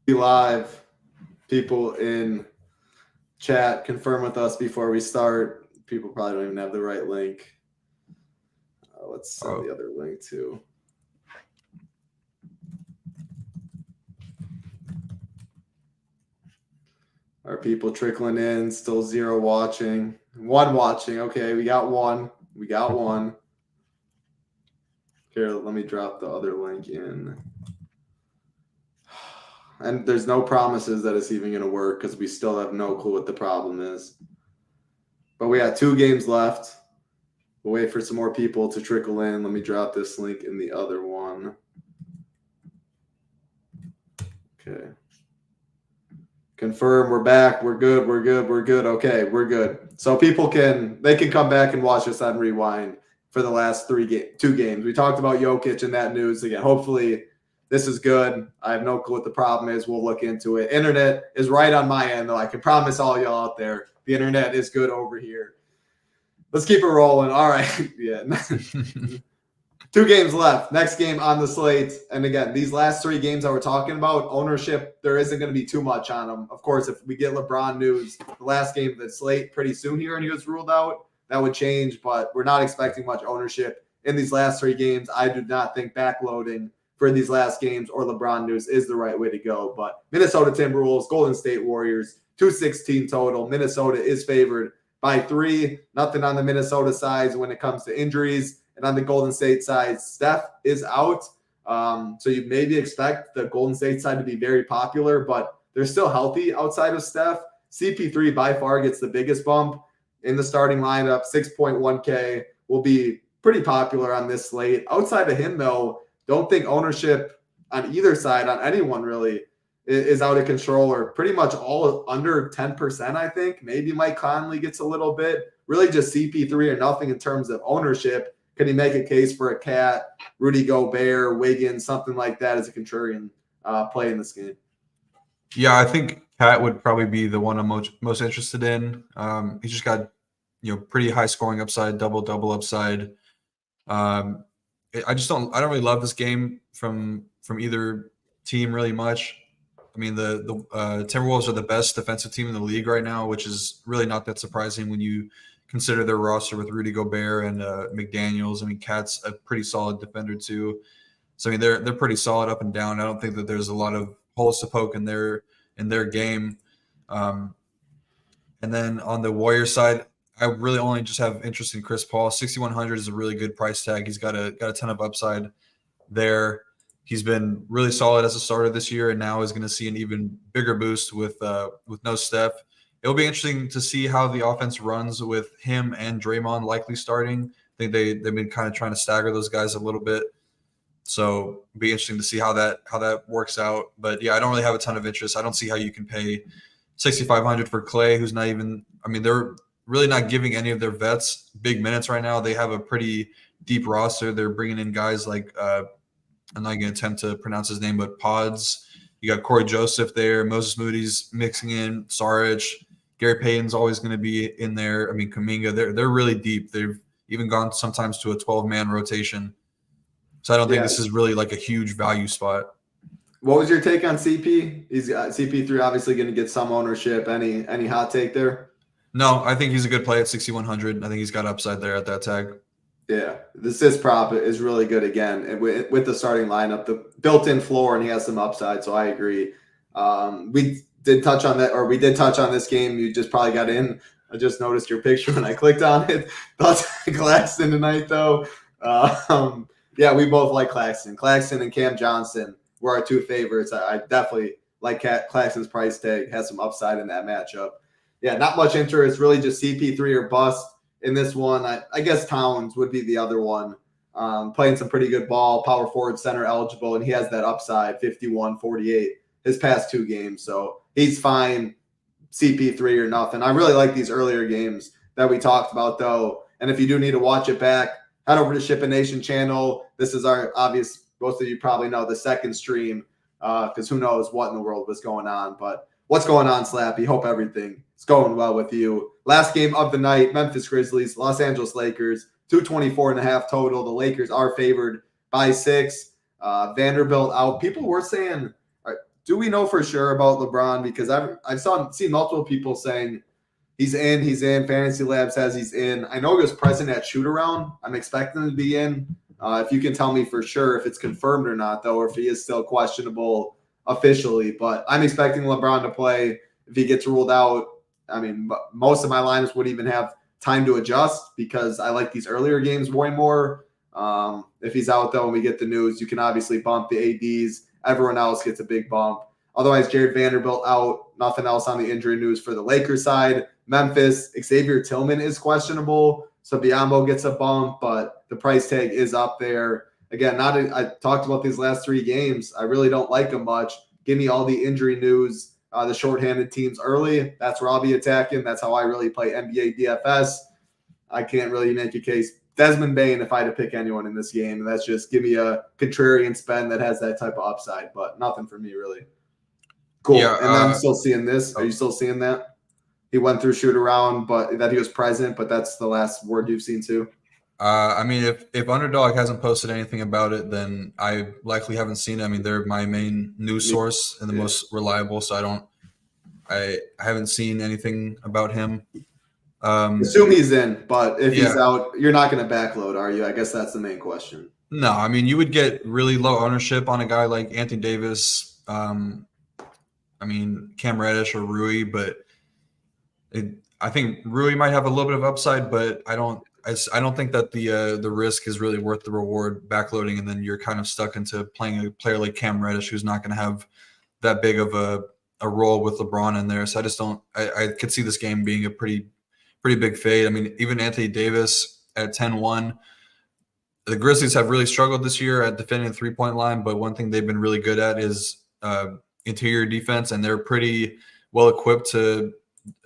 Be live. People in chat, confirm with us before we start. People probably don't even have the right link. Let's send the other link too. Are people trickling in? Still 0 watching. 1 watching. Okay, we got 1. We got 1. Here, let me drop the other link in. And there's no promises that it's even going to work because we still have no clue what the problem is. But we got 2 games left. We'll wait for some more people to trickle in. Let me drop this link in the other one. Okay. Confirm we're back. We're good. We're good. We're good. Okay, we're good. So people can come back and watch us on Rewind for the last 2 games. We talked about Jokic in that news again. Hopefully this is good. I have no clue what the problem is. We'll look into it. Internet is right on my end, though. I can promise all y'all out there, the internet is good over here. Let's keep it rolling. All right. Yeah. 2 games left. Next game on the slate. And again, these last 3 games that we're talking about, ownership, there isn't going to be too much on them. Of course, if we get LeBron news, the last game of the slate pretty soon here and he was ruled out, that would change. But we're not expecting much ownership in these last 3 games. I do not think backloading for these last games or LeBron news is the right way to go. But Minnesota Timberwolves, Golden State Warriors, 216 total. Minnesota is favored by 3. Nothing on the Minnesota side when it comes to injuries. And on the Golden State side, Steph is out. So you maybe expect the Golden State side to be very popular, but they're still healthy outside of Steph. CP3 by far gets the biggest bump in the starting lineup. 6.1K will be pretty popular on this slate. Outside of him, though, don't think ownership on either side, on anyone really, is out of control or pretty much all under 10%, I think. Maybe Mike Conley gets a little bit. Really just CP3 or nothing in terms of ownership. Can he make a case for a Cat, Rudy Gobert, Wiggins, something like that as a contrarian play in this game? Yeah, I think Cat would probably be the one I'm most interested in. He's just got, pretty high scoring upside, double upside. I don't really love this game from either team really much. I mean, the Timberwolves are the best defensive team in the league right now, which is really not that surprising when you consider their roster with Rudy Gobert and McDaniels. I mean, Cat's a pretty solid defender too. So I mean, they're pretty solid up and down. I don't think that there's a lot of holes to poke in their game. And then on the Warriors side, I really only just have interest in Chris Paul. 6,100 is a really good price tag. He's got a ton of upside there. He's been really solid as a starter this year, and now is going to see an even bigger boost with no Steph. It'll be interesting to see how the offense runs with him and Draymond likely starting. I think they've been kind of trying to stagger those guys a little bit. So it'll be interesting to see how that works out. But yeah, I don't really have a ton of interest. I don't see how you can pay 6,500 for Clay, who's not even – I mean, they're really not giving any of their vets big minutes right now. They have a pretty deep roster. They're bringing in guys like I'm not going to attempt to pronounce his name, but Pods. You got Corey Joseph there. Moses Moody's mixing in. Saric. Gary Payton's always going to be in there. I mean, Kuminga, they're really deep. They've even gone sometimes to a 12-man rotation. So I don't think this is really like a huge value spot. What was your take on CP? He's got CP3 obviously going to get some ownership. Any hot take there? No, I think he's a good play at 6,100. I think he's got upside there at that tag. Yeah, the assist prop is really good again. And with the starting lineup, the built-in floor, and he has some upside, so I agree. We did touch on this game. You just probably got in. I just noticed your picture when I clicked on it. Thoughts on Claxton tonight, though. Yeah, we both like Claxton. Claxton and Cam Johnson were our 2 favorites. I definitely like Claxton's price tag. Has some upside in that matchup. Yeah, not much interest. Really just CP3 or bust in this one. I guess Towns would be the other one. Playing some pretty good ball, power forward, center eligible, and he has that upside, 51, 48, his past 2 games. So he's fine, CP3 or nothing. I really like these earlier games that we talked about, though. And if you do need to watch it back, head over to Shippin' Nation channel. This is our obvious, most of you probably know, the second stream, because who knows what in the world was going on. But what's going on, Slappy? Hope everything is going well with you. Last game of the night, Memphis Grizzlies, Los Angeles Lakers, 224.5 total. The Lakers are favored by 6. Vanderbilt out. People were saying do we know for sure about LeBron? Because I've seen multiple people saying he's in. Fantasy Lab says he's in. I know he was present at shoot around. I'm expecting him to be in. If you can tell me for sure if it's confirmed or not, though, or if he is still questionable officially. But I'm expecting LeBron to play. If he gets ruled out, I mean, most of my lineups would even have time to adjust because I like these earlier games way more. If he's out, though, and we get the news, you can obviously bump the ADs. Everyone else gets a big bump. Otherwise, Jared Vanderbilt out. Nothing else on the injury news for the Lakers side. Memphis, Xavier Tillman is questionable. So Biyombo gets a bump, but the price tag is up there. Again, I talked about these last 3 games. I really don't like them much. Give me all the injury news, the shorthanded teams early. That's where I'll be attacking. That's how I really play NBA DFS. I can't really make a case. Desmond Bane, if I had to pick anyone in this game, that's just give me a contrarian spend that has that type of upside, but nothing for me really. Cool. Yeah, and I'm still seeing this. Are you still seeing that? He went through shoot around, but that he was present, but that's the last word you've seen too. I mean, if Underdog hasn't posted anything about it, then I likely haven't seen it. I mean, they're my main news source and the most reliable, so I haven't seen anything about him. Assume he's in, but if he's out, you're not going to backload, are you? I guess that's the main question. No, I mean, you would get really low ownership on a guy like Anthony Davis. I mean, Cam Reddish or Rui, but I think Rui might have a little bit of upside, but I don't think that the risk is really worth the reward backloading, and then you're kind of stuck into playing a player like Cam Reddish, who's not going to have that big of a role with LeBron in there. So I just don't. I could see this game being a pretty big fade. I mean, even Anthony Davis at 10-1. The Grizzlies have really struggled this year at defending the 3-point line, but one thing they've been really good at is interior defense, and they're pretty well equipped to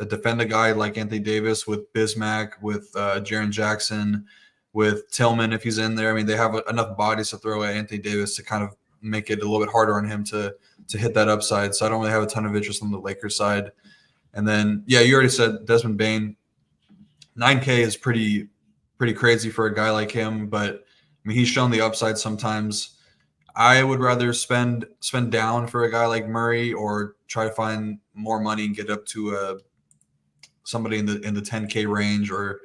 defend a guy like Anthony Davis with Bismack, with Jaren Jackson, with Tillman if he's in there. I mean, they have enough bodies to throw at Anthony Davis to kind of make it a little bit harder on him to hit that upside. So I don't really have a ton of interest on the Lakers side. And then, yeah, you already said Desmond Bane. 9K is pretty crazy for a guy like him, but I mean, he's shown the upside sometimes. I would rather spend down for a guy like Murray, or try to find more money and get up to somebody in the 10K range, or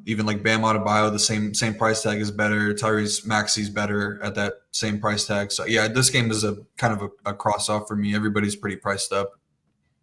even like Bam Adebayo. The same price tag is better. Tyrese Maxey's better at that same price tag. So yeah, this game is a kind of a cross off for me. Everybody's pretty priced up.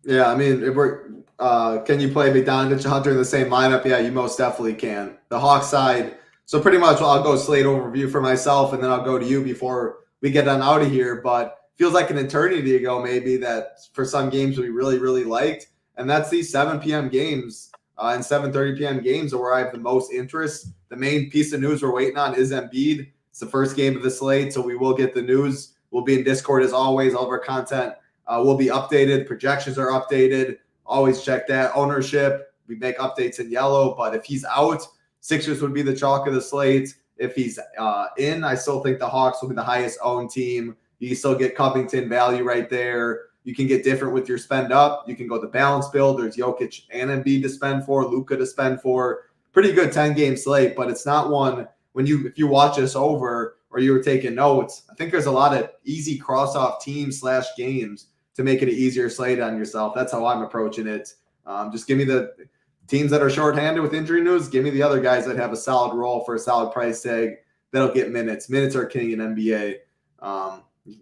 Yeah, I mean, if we're can you play Bogdanovich and Hunter in the same lineup? Yeah, you most definitely can. The Hawks side. So pretty much I'll go slate overview for myself, and then I'll go to you before we get on out of here. But feels like an eternity ago maybe that for some games we really, really liked. And that's these 7 p.m. games and 7:30 p.m. games are where I have the most interest. The main piece of news we're waiting on is Embiid. It's the first game of the slate, so we will get the news. We'll be in Discord as always. All of our content will be updated. Projections are updated. Always check that. Ownership, we make updates in yellow. But if he's out, Sixers would be the chalk of the slate. If he's in, I still think the Hawks will be the highest owned team. You still get Covington value right there. You can get different with your spend up. You can go the balance build. There's Jokic and Embiid to spend for, Luka to spend for. Pretty good 10-game slate, but it's not one if you watch us over or you were taking notes. I think there's a lot of easy cross-off teams / games to make it an easier slate on yourself. That's how I'm approaching it. Just give me the teams that are shorthanded with injury news. Give me the other guys that have a solid role for a solid price tag that'll get minutes. Minutes are king in NBA.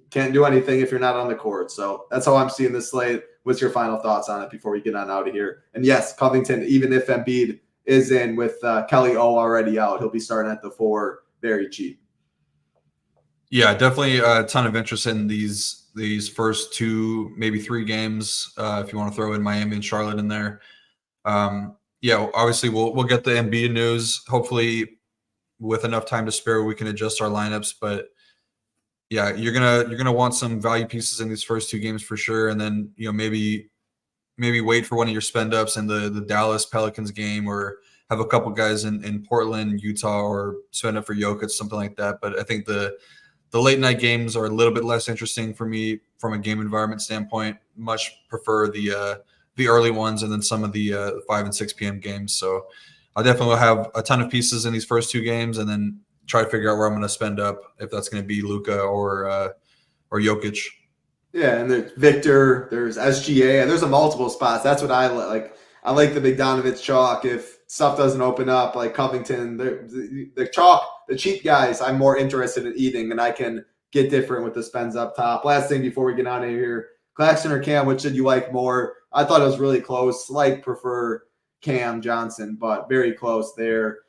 Can't do anything if you're not on the court. So that's how I'm seeing this slate. What's your final thoughts on it before we get on out of here? And yes, Covington, even if Embiid is in with Kelly O already out, he'll be starting at the 4 very cheap. Yeah, definitely a ton of interest in these first 2, maybe 3 games. If you want to throw in Miami and Charlotte in there. Yeah, obviously we'll get the Embiid news. Hopefully, with enough time to spare, we can adjust our lineups. But yeah, you're gonna want some value pieces in these first 2 games for sure, and then maybe wait for one of your spend ups in the Dallas Pelicans game, or have a couple guys in Portland, Utah, or spend up for Jokic, something like that. But I think the late night games are a little bit less interesting for me from a game environment standpoint. Much prefer the early ones, and then some of the 5 and 6 p.m. games. So I definitely will have a ton of pieces in these first 2 games, and then try to figure out where I'm going to spend up, if that's going to be Luka or Jokic. Yeah, and there's Victor, there's SGA, there's a multiple spots. That's what I like. I like the Bogdanovich chalk. If stuff doesn't open up, like Covington, the chalk, the cheap guys, I'm more interested in eating, and I can get different with the spends up top. Last thing before we get out of here, Claxton or Cam, which did you like more? I thought it was really close. Prefer Cam Johnson, but very close there.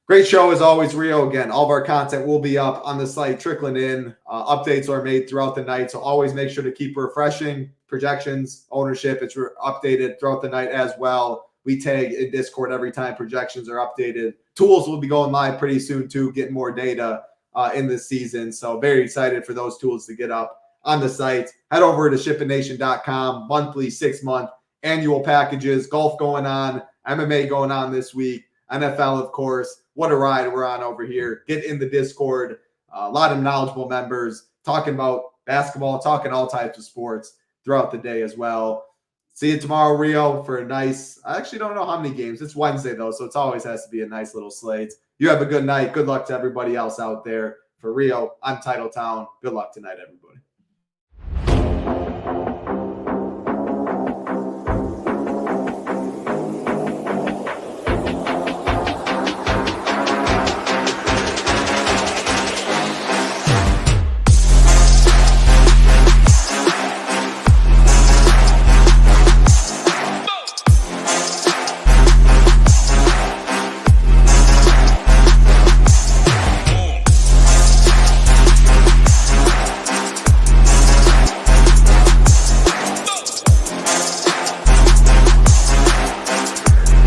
Great show as always, Rio. Again, all of our content will be up on the site, trickling in. Updates are made throughout the night, so always make sure to keep refreshing projections, ownership. It's updated throughout the night as well. We tag in Discord every time projections are updated. Tools will be going live pretty soon too, getting more data in this season. So very excited for those tools to get up on the site. Head over to shippingnation.com. Monthly, 6-month, annual packages. Golf going on, MMA going on this week. NFL, of course. What a ride we're on over here. Get in the Discord. A lot of knowledgeable members talking about basketball, talking all types of sports throughout the day as well. See you tomorrow, Rio, for a nice – I actually don't know how many games. It's Wednesday, though, so it always has to be a nice little slate. You have a good night. Good luck to everybody else out there. For Rio, I'm Titletown. Good luck tonight, everybody.